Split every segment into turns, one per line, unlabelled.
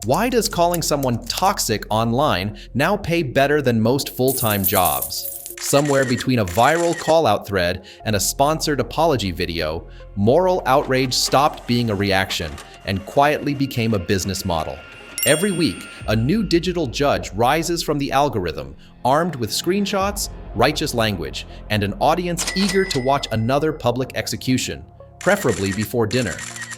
Why does calling someone toxic online now pay better than most full-time jobs? Somewhere between a viral call-out thread and a sponsored apology video, moral outrage stopped being a reaction and quietly became a business model. Every week, a new digital judge rises from the algorithm, armed with screenshots, righteous language, and an audience eager to watch another public execution, preferably before dinner.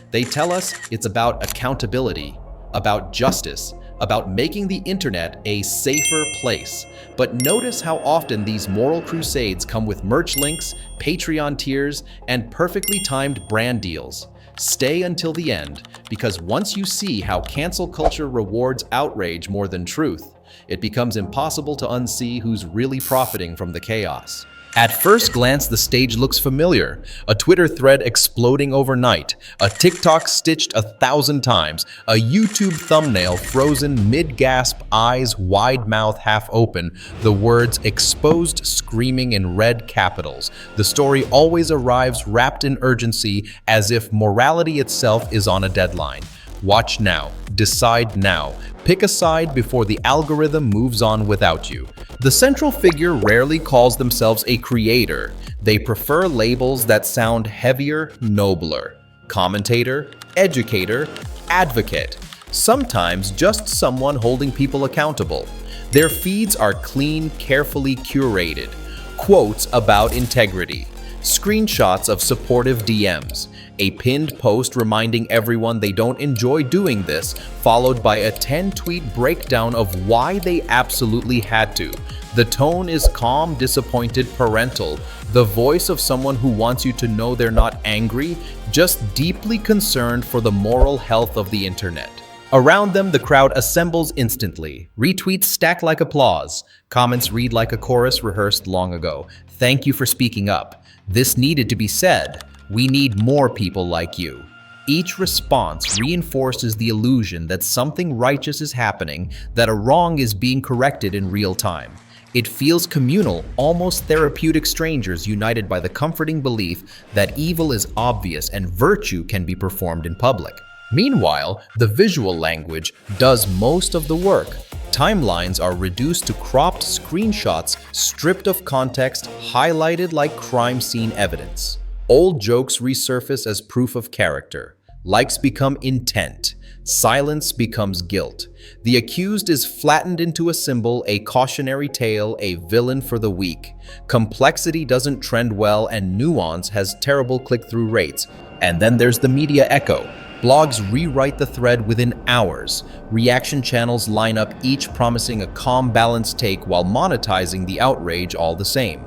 They tell us it's about accountability, about justice, about making the internet a safer place. But notice how often these moral crusades come with merch links, Patreon tiers, and perfectly timed brand deals. Stay until the end, because once you see how cancel culture rewards outrage more than truth, it becomes impossible to unsee who's really profiting from the chaos. At first glance, the stage looks familiar. A Twitter thread exploding overnight, a TikTok stitched 1,000 times, a YouTube thumbnail frozen mid-gasp, eyes wide mouth half open, the words exposed screaming in red capitals. The story always arrives wrapped in urgency, as if morality itself is on a deadline. Watch now, decide now, pick a side before the algorithm moves on without you. The central figure rarely calls themselves a creator. They prefer labels that sound heavier, nobler. Commentator, educator, advocate. Sometimes just someone holding people accountable. Their feeds are clean, carefully curated. Quotes about integrity. Screenshots of supportive DMs. A pinned post reminding everyone they don't enjoy doing this, followed by a 10-tweet breakdown of why they absolutely had to. The tone is calm, disappointed, parental, the voice of someone who wants you to know they're not angry, just deeply concerned for the moral health of the internet. Around them, the crowd assembles instantly. Retweets stack like applause. Comments read like a chorus rehearsed long ago. Thank you for speaking up. This needed to be said. We need more people like you. Each response reinforces the illusion that something righteous is happening, that a wrong is being corrected in real time. It feels communal, almost therapeutic, strangers united by the comforting belief that evil is obvious and virtue can be performed in public. Meanwhile, the visual language does most of the work. Timelines are reduced to cropped screenshots, stripped of context, highlighted like crime scene evidence. Old jokes resurface as proof of character. Likes become intent. Silence becomes guilt. The accused is flattened into a symbol, a cautionary tale, a villain for the weak. Complexity doesn't trend well, and nuance has terrible click-through rates. And then there's the media echo. Blogs rewrite the thread within hours. Reaction channels line up, each promising a calm, balanced take while monetizing the outrage all the same.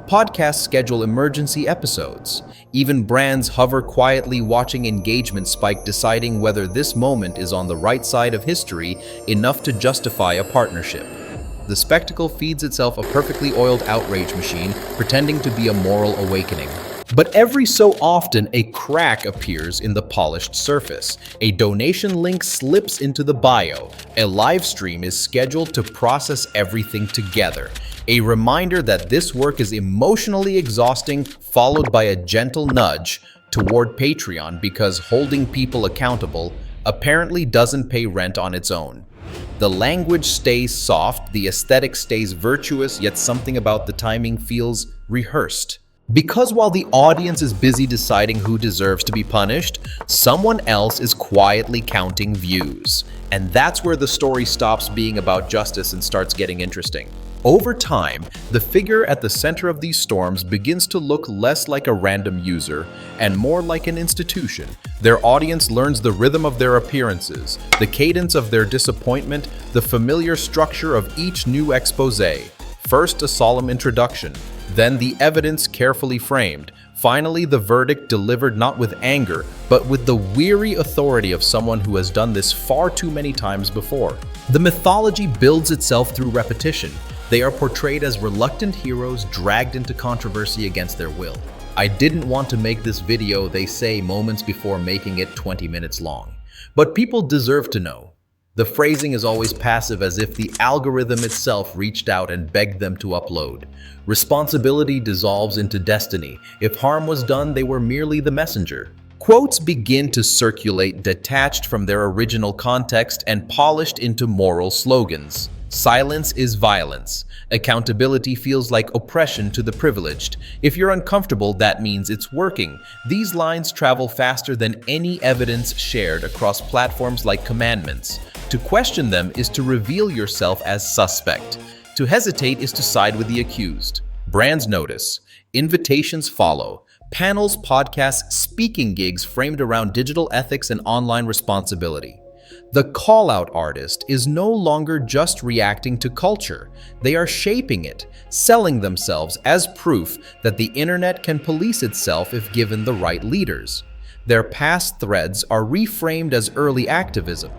Podcasts schedule emergency episodes. Even brands hover quietly, watching engagement spike, deciding whether this moment is on the right side of history enough to justify a partnership. The spectacle feeds itself a perfectly oiled outrage machine, pretending to be a moral awakening. But every so often, a crack appears in the polished surface. A donation link slips into the bio. A live stream is scheduled to process everything together. A reminder that this work is emotionally exhausting, followed by a gentle nudge toward Patreon, because holding people accountable apparently doesn't pay rent on its own. The language stays soft, the aesthetic stays virtuous, yet something about the timing feels rehearsed. Because while the audience is busy deciding who deserves to be punished, someone else is quietly counting views. And that's where the story stops being about justice and starts getting interesting. Over time, the figure at the center of these storms begins to look less like a random user and more like an institution. Their audience learns the rhythm of their appearances, the cadence of their disappointment, the familiar structure of each new expose. First, a solemn introduction, then the evidence carefully framed. Finally, the verdict delivered not with anger, but with the weary authority of someone who has done this far too many times before. The mythology builds itself through repetition. They are portrayed as reluctant heroes dragged into controversy against their will. I didn't want to make this video, they say moments before making it 20 minutes long. But people deserve to know. The phrasing is always passive, as if the algorithm itself reached out and begged them to upload. Responsibility dissolves into destiny. If harm was done, they were merely the messenger. Quotes begin to circulate detached from their original context and polished into moral slogans. Silence is violence. Accountability feels like oppression to the privileged. If you're uncomfortable, that means it's working. These lines travel faster than any evidence shared across platforms like commandments. To question them is to reveal yourself as suspect. To hesitate is to side with the accused. Brands notice. Invitations follow. Panels, podcasts, speaking gigs framed around digital ethics and online responsibility. The call-out artist is no longer just reacting to culture. They are shaping it, selling themselves as proof that the internet can police itself if given the right leaders. Their past threads are reframed as early activism.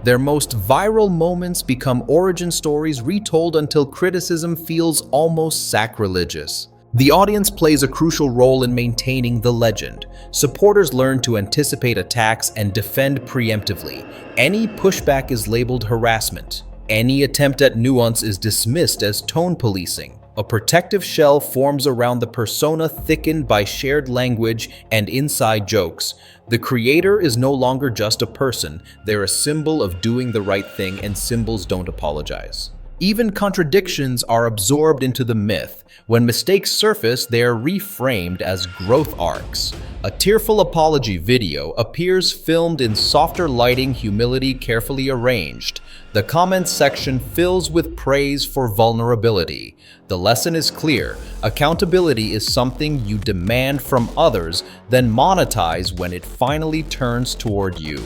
Their most viral moments become origin stories retold until criticism feels almost sacrilegious. The audience plays a crucial role in maintaining the legend. Supporters learn to anticipate attacks and defend preemptively. Any pushback is labeled harassment. Any attempt at nuance is dismissed as tone policing. A protective shell forms around the persona thickened by shared language and inside jokes. The creator is no longer just a person. They're a symbol of doing the right thing, and symbols don't apologize. Even contradictions are absorbed into the myth. When mistakes surface, they are reframed as growth arcs. A tearful apology video appears filmed in softer lighting, humility carefully arranged. The comments section fills with praise for vulnerability. The lesson is clear. Accountability is something you demand from others, then monetize when it finally turns toward you.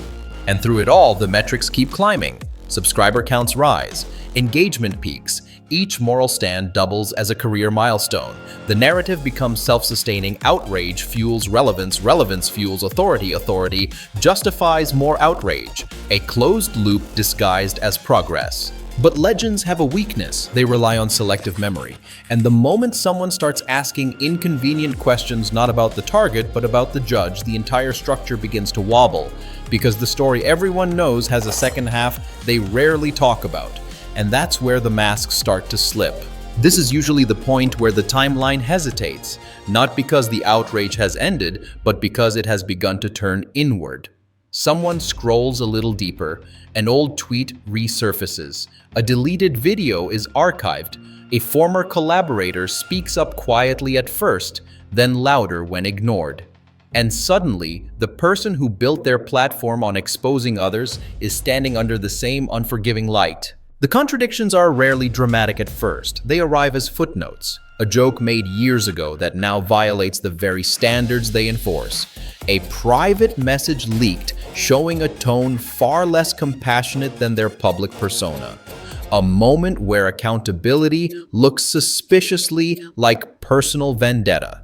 And through it all, the metrics keep climbing. Subscriber counts rise. Engagement peaks. Each moral stand doubles as a career milestone. The narrative becomes self-sustaining. Outrage fuels relevance. Relevance fuels authority. Authority justifies more outrage. A closed loop disguised as progress. But legends have a weakness. They rely on selective memory. And the moment someone starts asking inconvenient questions not about the target, but about the judge, the entire structure begins to wobble. Because the story everyone knows has a second half they rarely talk about. And that's where the masks start to slip. This is usually the point where the timeline hesitates, not because the outrage has ended, but because it has begun to turn inward. Someone scrolls a little deeper, an old tweet resurfaces, a deleted video is archived, a former collaborator speaks up quietly at first, then louder when ignored. And suddenly, the person who built their platform on exposing others is standing under the same unforgiving light. The contradictions are rarely dramatic at first. They arrive as footnotes. A joke made years ago that now violates the very standards they enforce. A private message leaked showing a tone far less compassionate than their public persona. A moment where accountability looks suspiciously like personal vendetta.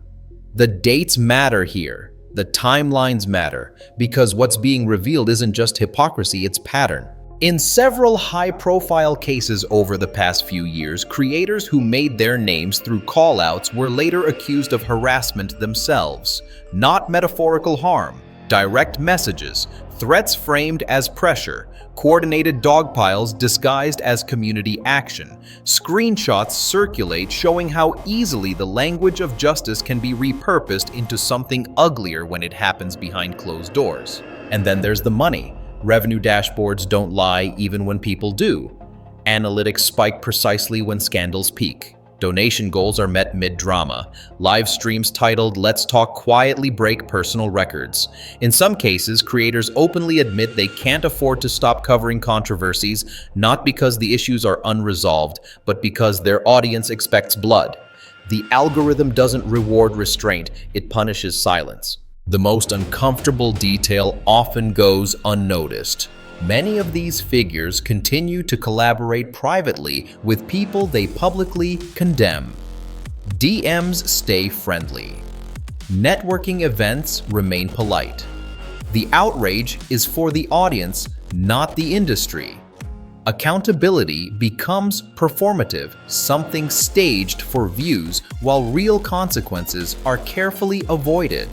The dates matter here. The timelines matter, because what's being revealed isn't just hypocrisy, it's pattern. In several high-profile cases over the past few years, creators who made their names through call-outs were later accused of harassment themselves. Not metaphorical harm, direct messages, threats framed as pressure, coordinated dogpiles disguised as community action. Screenshots circulate showing how easily the language of justice can be repurposed into something uglier when it happens behind closed doors. And then there's the money. Revenue dashboards don't lie even when people do. Analytics spike precisely when scandals peak. Donation goals are met mid-drama. Live streams titled "Let's Talk" quietly break personal records. In some cases, creators openly admit they can't afford to stop covering controversies, not because the issues are unresolved, but because their audience expects blood. The algorithm doesn't reward restraint, it punishes silence. The most uncomfortable detail often goes unnoticed. Many of these figures continue to collaborate privately with people they publicly condemn. DMs stay friendly. Networking events remain polite. The outrage is for the audience, not the industry. Accountability becomes performative, something staged for views, while real consequences are carefully avoided.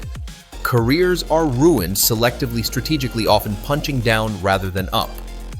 Careers are ruined selectively, strategically, often punching down rather than up.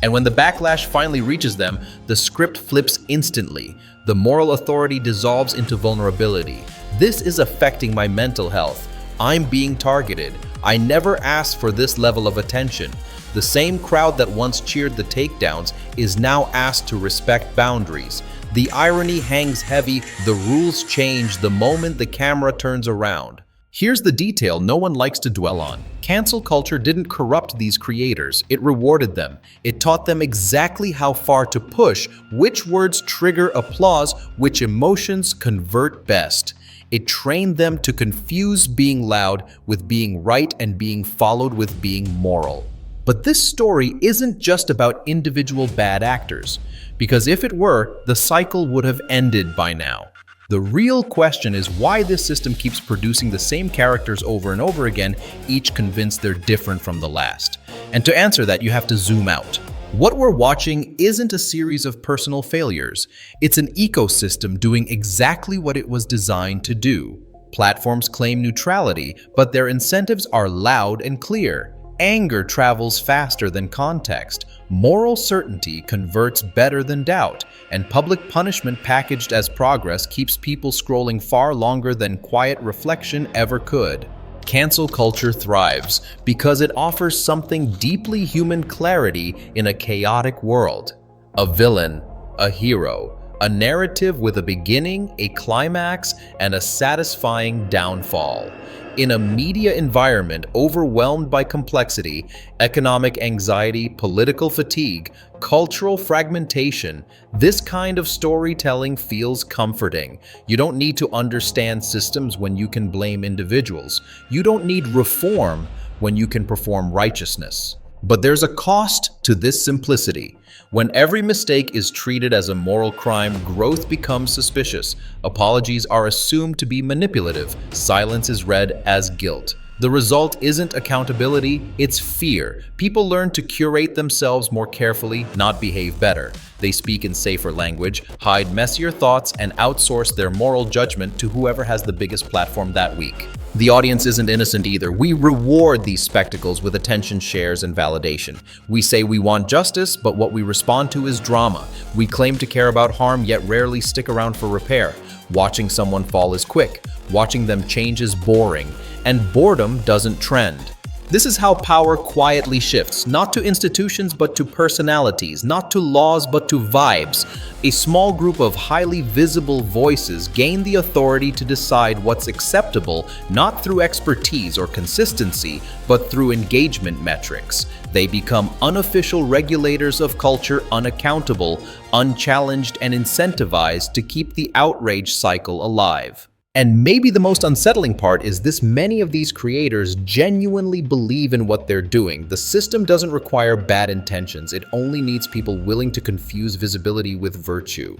And when the backlash finally reaches them, the script flips instantly. The moral authority dissolves into vulnerability. This is affecting my mental health. I'm being targeted. I never asked for this level of attention. The same crowd that once cheered the takedowns is now asked to respect boundaries. The irony hangs heavy, the rules change the moment the camera turns around. Here's the detail no one likes to dwell on. Cancel culture didn't corrupt these creators, it rewarded them. It taught them exactly how far to push, which words trigger applause, which emotions convert best. It trained them to confuse being loud with being right and being followed with being moral. But this story isn't just about individual bad actors, because if it were, the cycle would have ended by now. The real question is why this system keeps producing the same characters over and over again, each convinced they're different from the last. And to answer that, you have to zoom out. What we're watching isn't a series of personal failures. It's an ecosystem doing exactly what it was designed to do. Platforms claim neutrality, but their incentives are loud and clear. Anger travels faster than context. Moral certainty converts better than doubt, and public punishment packaged as progress keeps people scrolling far longer than quiet reflection ever could. Cancel culture thrives because it offers something deeply human: clarity in a chaotic world. A villain, a hero, a narrative with a beginning, a climax, and a satisfying downfall. In a media environment overwhelmed by complexity, economic anxiety, political fatigue, cultural fragmentation, this kind of storytelling feels comforting. You don't need to understand systems when you can blame individuals. You don't need reform when you can perform righteousness. But there's a cost to this simplicity. When every mistake is treated as a moral crime, growth becomes suspicious. Apologies are assumed to be manipulative. Silence is read as guilt. The result isn't accountability, it's fear. People learn to curate themselves more carefully, not behave better. They speak in safer language, hide messier thoughts, and outsource their moral judgment to whoever has the biggest platform that week. The audience isn't innocent either. We reward these spectacles with attention, shares, and validation. We say we want justice, but what we respond to is drama. We claim to care about harm, yet rarely stick around for repair. Watching someone fall is quick. Watching them change is boring. And boredom doesn't trend. This is how power quietly shifts, not to institutions but to personalities, not to laws but to vibes. A small group of highly visible voices gain the authority to decide what's acceptable, not through expertise or consistency, but through engagement metrics. They become unofficial regulators of culture, unaccountable, unchallenged, and incentivized to keep the outrage cycle alive. And maybe the most unsettling part is this: many of these creators genuinely believe in what they're doing. The system doesn't require bad intentions, it only needs people willing to confuse visibility with virtue.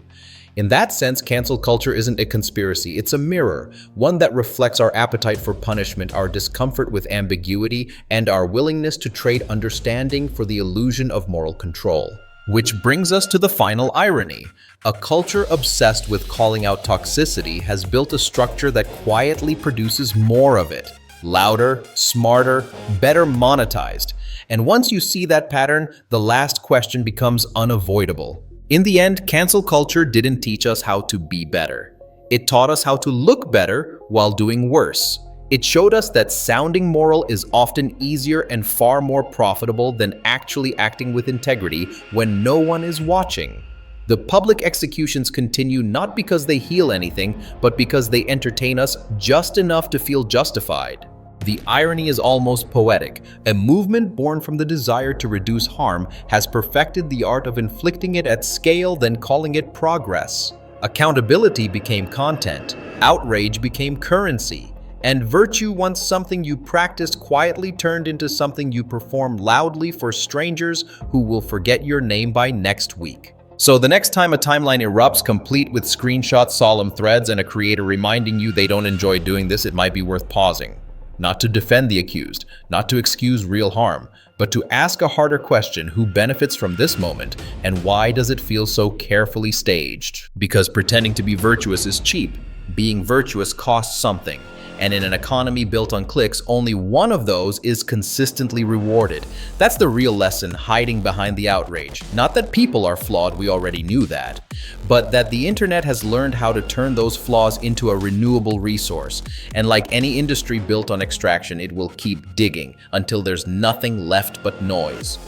In that sense, cancel culture isn't a conspiracy, it's a mirror, one that reflects our appetite for punishment, our discomfort with ambiguity, and our willingness to trade understanding for the illusion of moral control. Which brings us to the final irony. A culture obsessed with calling out toxicity has built a structure that quietly produces more of it. Louder, smarter, better monetized. And once you see that pattern, the last question becomes unavoidable. In the end, cancel culture didn't teach us how to be better. It taught us how to look better while doing worse. It showed us that sounding moral is often easier and far more profitable than actually acting with integrity when no one is watching. The public executions continue not because they heal anything, but because they entertain us just enough to feel justified. The irony is almost poetic. A movement born from the desire to reduce harm has perfected the art of inflicting it at scale, then calling it progress. Accountability became content. Outrage became currency. And virtue, once something you practiced quietly, turned into something you perform loudly for strangers who will forget your name by next week. So the next time a timeline erupts, complete with screenshots, solemn threads, and a creator reminding you they don't enjoy doing this, it might be worth pausing. Not to defend the accused, not to excuse real harm, but to ask a harder question: who benefits from this moment, and why does it feel so carefully staged? Because pretending to be virtuous is cheap. Being virtuous costs something. And in an economy built on clicks, only one of those is consistently rewarded. That's the real lesson hiding behind the outrage. Not that people are flawed, we already knew that, but that the internet has learned how to turn those flaws into a renewable resource. And like any industry built on extraction, it will keep digging until there's nothing left but noise.